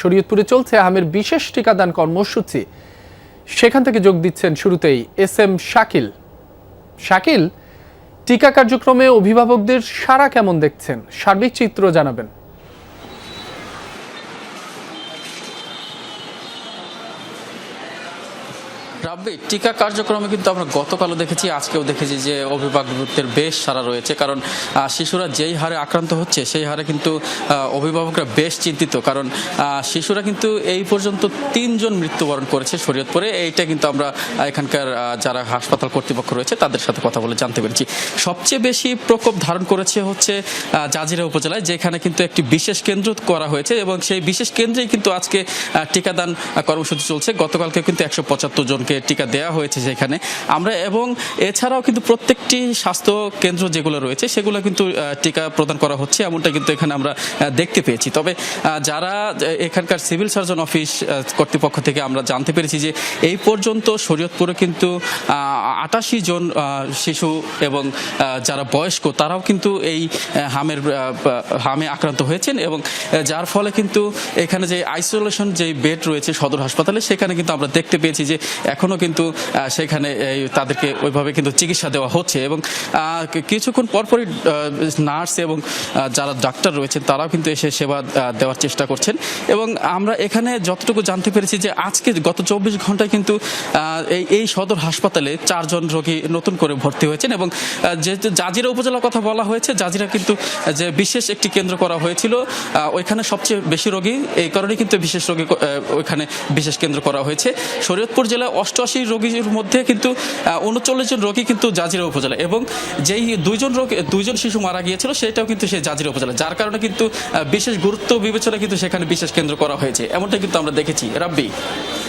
শরীয়তপুরে চলছে আহমের বিশেষ টিকাদান কর্মসূচি। সেখান থেকে যোগ দিচ্ছেন শুরুতেই এস.এম. শাকিল। শাকিল, টিকা কার্যক্রমে অভিভাবকদের সাড়া কেমন দেখছেন, সার্বিক চিত্র জানাবেন। রাব্বি, টিকা কার্যক্রমে কিন্তু আমরা গতকালও দেখেছি, আজকেও দেখেছি যে অভিভাবকদের বেশ সাড়া রয়েছে। কারণ শিশুরা যেই হারে আক্রান্ত হচ্ছে সেই হারে কিন্তু অভিভাবকরা বেশ চিন্তিত। কারণ শিশুরা কিন্তু এই পর্যন্ত 3 জন মৃত্যুবরণ করেছে শরীয়তপুরে। এইটা কিন্তু আমরা এখানকার যারা হাসপাতাল কর্তৃপক্ষ রয়েছে তাদের সাথে কথা বলে জানতে পেরেছি। সবচেয়ে বেশি প্রকোপ ধারণ করেছে হচ্ছে জাজিরা উপজেলায়, যেখানে কিন্তু একটি বিশেষ কেন্দ্র করা হয়েছে এবং সেই বিশেষ কেন্দ্রেই কিন্তু আজকে টিকাদান কর্মসূচি চলছে। গতকালকে কিন্তু 175 জনকে টিকা দেওয়া হয়েছে সেখানে আমরা, এবং এছাড়াও কিন্তু প্রত্যেকটি স্বাস্থ্য কেন্দ্র যেগুলো রয়েছে সেগুলো কিন্তু টিকা প্রদান করা হচ্ছে, এমনটা কিন্তু এখানে আমরা দেখতে পেয়েছি। তবে যারা এখানকার সিভিল সার্জন অফিস কর্তৃপক্ষ থেকে আমরা জানতে পেরেছি যে এই পর্যন্ত শরীয়তপুরে কিন্তু 88 জন শিশু এবং যারা বয়স্ক তারাও কিন্তু এই হামে আক্রান্ত হয়েছেন, এবং যার ফলে কিন্তু এখানে যে আইসোলেশন যে বেড রয়েছে সদর হাসপাতালে সেখানে কিন্তু আমরা দেখতে পেয়েছি যে এখনো কিন্তু সেখানে তাদেরকে ওইভাবে কিন্তু চিকিৎসা দেওয়া হচ্ছে, এবং কিছুক্ষণ পরপরই নার্স এবং যারা ডাক্তার রয়েছেন তারাও কিন্তু এসে সেবা দেওয়ার চেষ্টা করছেন। এবং আমরা এখানে যতটুকু জানতে পেরেছি যে আজকে গত 24 ঘন্টায় কিন্তু এই সদর হাসপাতালে 4 জন রোগী নতুন করে ভর্তি হয়েছেন, এবং যেহেতু জাজিরা উপজেলার কথা বলা হয়েছে, জাজিরা কিন্তু যে বিশেষ একটি কেন্দ্র করা হয়েছিল ওইখানে সবচেয়ে বেশি রোগী, এই কারণে কিন্তু বিশেষ রোগী ওইখানে বিশেষ কেন্দ্র করা হয়েছে। শরীয়তপুর জেলায় 88 রোগীর মধ্যে কিন্তু 39 জন রোগী কিন্তু জাজিরা উপজেলা, এবং যেই 2 জন শিশু মারা গিয়েছিল সেটাও কিন্তু সেই জাজিরা উপজেলা, যার কারণে কিন্তু বিশেষ গুরুত্ব বিবেচনা কিন্তু সেখানে বিশেষ কেন্দ্র করা হয়েছে, এমনটা কিন্তু আমরা দেখেছি। রাব্বি।